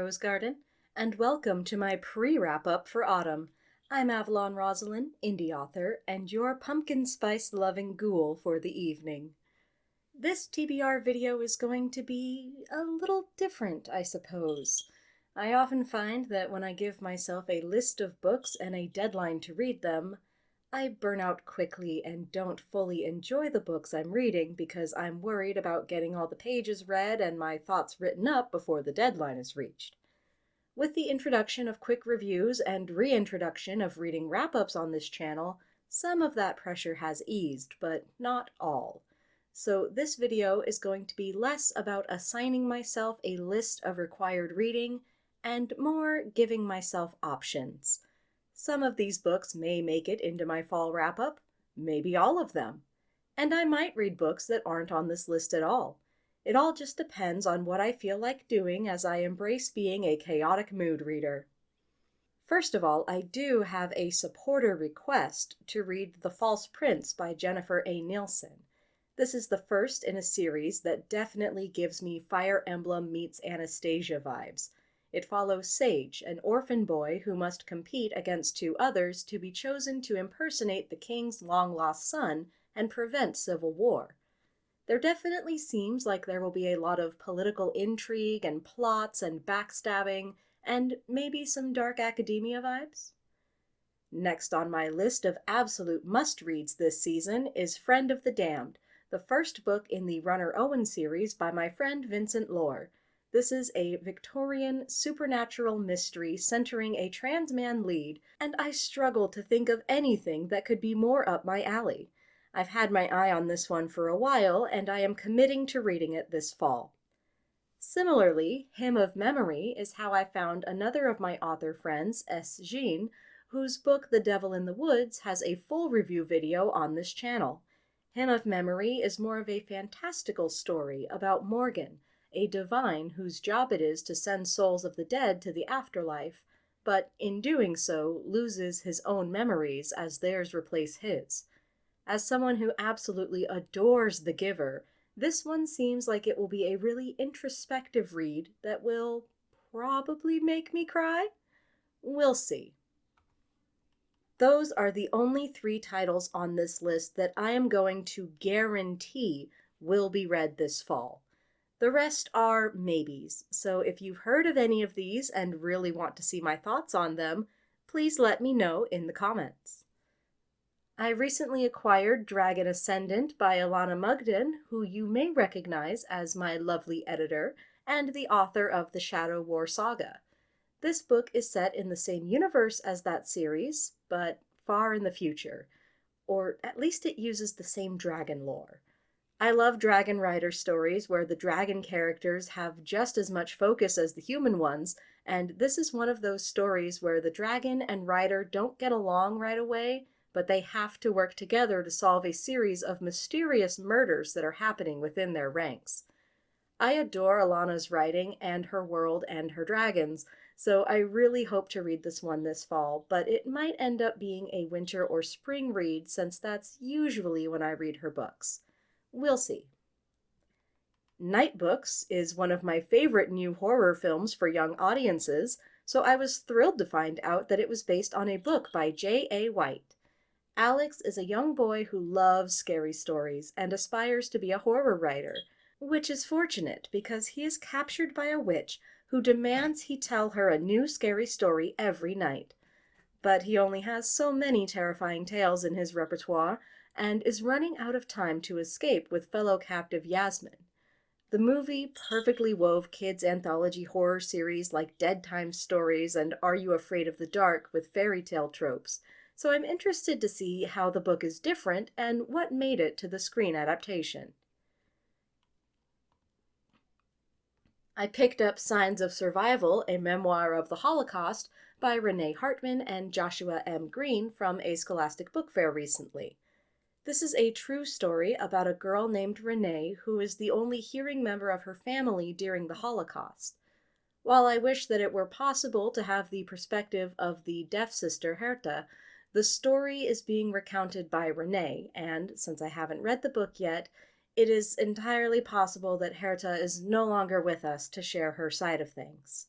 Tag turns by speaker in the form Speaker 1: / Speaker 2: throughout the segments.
Speaker 1: Rose Garden, and welcome to my pre-wrap-up for autumn. I'm Avalon Roselin, indie author, and your pumpkin spice-loving ghoul for the evening. This TBR video is going to be a little different, I suppose. I often find that when I give myself a list of books and a deadline to read them, I burn out quickly and don't fully enjoy the books I'm reading because I'm worried about getting all the pages read and my thoughts written up before the deadline is reached. With the introduction of quick reviews and reintroduction of reading wrap-ups on this channel, some of that pressure has eased, but not all. So this video is going to be less about assigning myself a list of required reading and more giving myself options. Some of these books may make it into my fall wrap-up, maybe all of them. And I might read books that aren't on this list at all. It all just depends on what I feel like doing as I embrace being a chaotic mood reader. First of all, I do have a supporter request to read The False Prince by Jennifer A. Nielsen. This is the first in a series that definitely gives me Fire Emblem meets Anastasia vibes. It follows Sage, an orphan boy who must compete against two others to be chosen to impersonate the king's long-lost son and prevent civil war. There definitely seems like there will be a lot of political intrigue and plots and backstabbing, and maybe some dark academia vibes. Next on my list of absolute must-reads this season is Friend of the Damned, the first book in the Runner Owen series by my friend Vincent Lore. This is a Victorian supernatural mystery centering a trans man lead, and I struggle to think of anything that could be more up my alley. I've had my eye on this one for a while, and I am committing to reading it this fall. Similarly, Hymn of Memory is how I found another of my author friends, S. Jean, whose book The Devil in the Woods has a full review video on this channel. Hymn of Memory is more of a fantastical story about Morgan, a divine whose job it is to send souls of the dead to the afterlife, but in doing so loses his own memories as theirs replace his. As someone who absolutely adores The Giver, this one seems like it will be a really introspective read that will probably make me cry. We'll see. Those are the only 3 titles on this list that I am going to guarantee will be read this fall. The rest are maybes, so if you've heard of any of these and really want to see my thoughts on them, please let me know in the comments. I recently acquired Dragon Ascendant by Alana Mugden, who you may recognize as my lovely editor and the author of the Shadow War Saga. This book is set in the same universe as that series, but far in the future, or at least it uses the same dragon lore. I love dragon rider stories where the dragon characters have just as much focus as the human ones, and this is one of those stories where the dragon and rider don't get along right away, but they have to work together to solve a series of mysterious murders that are happening within their ranks. I adore Alana's writing and her world and her dragons, so I really hope to read this one this fall, but it might end up being a winter or spring read since that's usually when I read her books. We'll see. Night Books is one of my favorite new horror films for young audiences, so I was thrilled to find out that it was based on a book by J.A. White. Alex is a young boy who loves scary stories and aspires to be a horror writer, which is fortunate because he is captured by a witch who demands he tell her a new scary story every night. But he only has so many terrifying tales in his repertoire, and is running out of time to escape with fellow captive Yasmin. The movie perfectly wove kids' anthology horror series like Dead Time Stories and Are You Afraid of the Dark with fairy tale tropes, so I'm interested to see how the book is different and what made it to the screen adaptation. I picked up Signs of Survival, a memoir of the Holocaust by Renee Hartman and Joshua M. Green from a Scholastic Book Fair recently. This is a true story about a girl named Renee who is the only hearing member of her family during the Holocaust. While I wish that it were possible to have the perspective of the deaf sister Herta, the story is being recounted by Renee, and since I haven't read the book yet, it is entirely possible that Herta is no longer with us to share her side of things.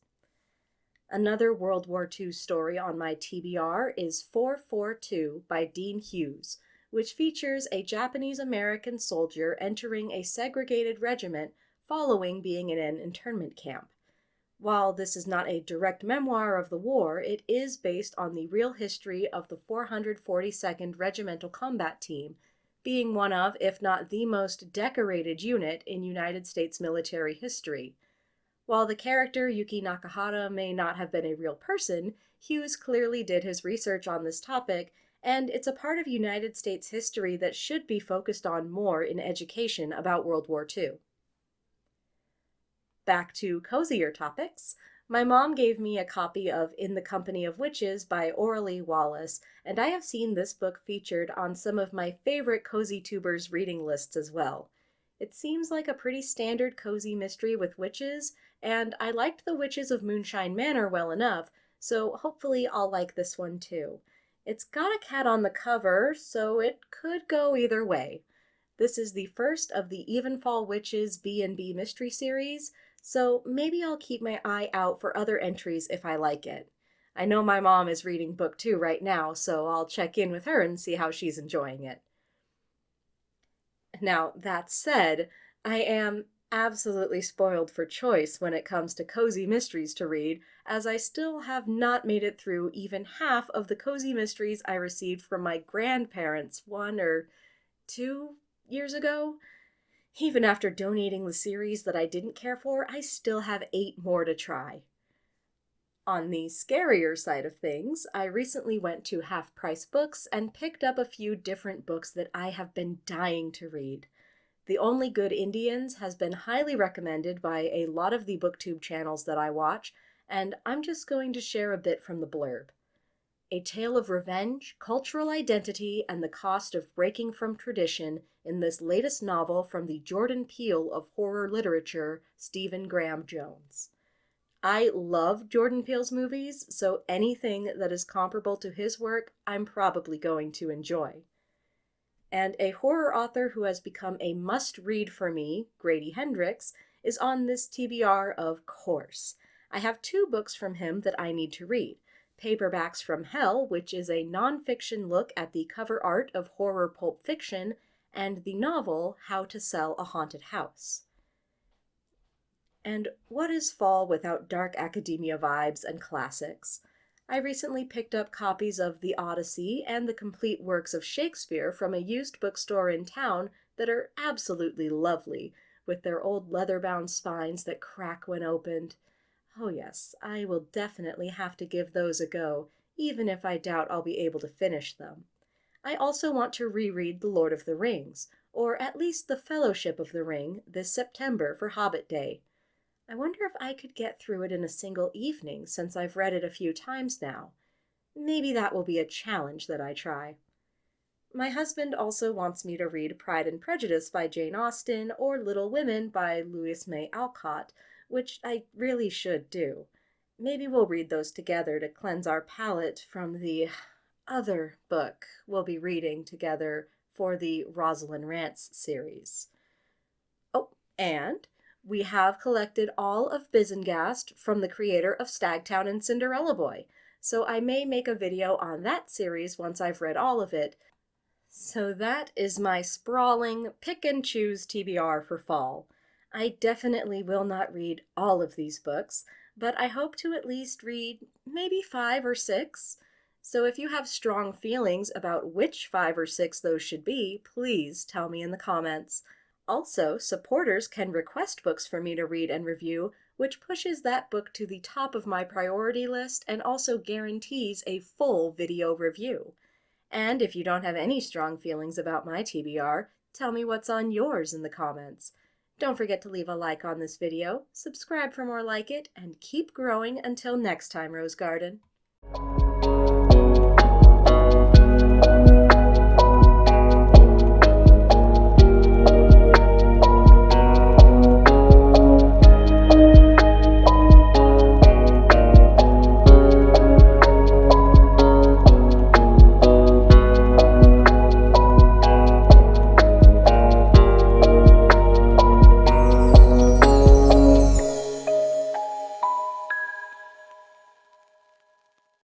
Speaker 1: Another World War II story on my TBR is 442 by Dean Hughes, which features a Japanese-American soldier entering a segregated regiment following being in an internment camp. While this is not a direct memoir of the war, it is based on the real history of the 442nd Regimental Combat Team, being one of, if not the most decorated unit in United States military history. While the character Yuki Nakahara may not have been a real person, Hughes clearly did his research on this topic, and it's a part of United States history that should be focused on more in education about World War II. Back to cozier topics, my mom gave me a copy of In the Company of Witches by Aeriel Wallace, and I have seen this book featured on some of my favorite cozy tubers reading lists as well. It seems like a pretty standard cozy mystery with witches, and I liked The Witches of Moonshine Manor well enough, so hopefully I'll like this one too. It's got a cat on the cover, so it could go either way. This is the first of the Evenfall Witches B&B mystery series, so maybe I'll keep my eye out for other entries if I like it. I know my mom is reading book 2 right now, so I'll check in with her and see how she's enjoying it. Now, that said, I am absolutely spoiled for choice when it comes to cozy mysteries to read, as I still have not made it through even half of the cozy mysteries I received from my grandparents 1 or 2 years ago. Even after donating the series that I didn't care for, I still have 8 more to try. On the scarier side of things, I recently went to Half Price Books and picked up a few different books that I have been dying to read. The Only Good Indians has been highly recommended by a lot of the booktube channels that I watch, and I'm just going to share a bit from the blurb. A tale of revenge, cultural identity, and the cost of breaking from tradition in this latest novel from the Jordan Peele of horror literature, Stephen Graham Jones. I love Jordan Peele's movies, so anything that is comparable to his work, I'm probably going to enjoy. And a horror author who has become a must-read for me, Grady Hendrix, is on this TBR, of course. I have 2 books from him that I need to read. Paperbacks from Hell, which is a non-fiction look at the cover art of horror pulp fiction, and the novel How to Sell a Haunted House. And what is fall without dark academia vibes and classics? I recently picked up copies of The Odyssey and the complete works of Shakespeare from a used bookstore in town that are absolutely lovely, with their old leather-bound spines that crack when opened. Oh yes, I will definitely have to give those a go, even if I doubt I'll be able to finish them. I also want to reread The Lord of the Rings, or at least The Fellowship of the Ring, this September for Hobbit Day. I wonder if I could get through it in a single evening, since I've read it a few times now. Maybe that will be a challenge that I try. My husband also wants me to read Pride and Prejudice by Jane Austen or Little Women by Louisa May Alcott, which I really should do. Maybe we'll read those together to cleanse our palate from the other book we'll be reading together for the Roselin Rants series. Oh, and we have collected all of Bizengast from the creator of Stagtown and Cinderella Boy, so I may make a video on that series once I've read all of it. So that is my sprawling, pick-and-choose TBR for fall. I definitely will not read all of these books, but I hope to at least read maybe 5 or 6. So if you have strong feelings about which 5 or 6 those should be, please tell me in the comments. Also, supporters can request books for me to read and review, which pushes that book to the top of my priority list and also guarantees a full video review. And if you don't have any strong feelings about my TBR, tell me what's on yours in the comments. Don't forget to leave a like on this video, subscribe for more like it, and keep growing until next time, Rose Garden.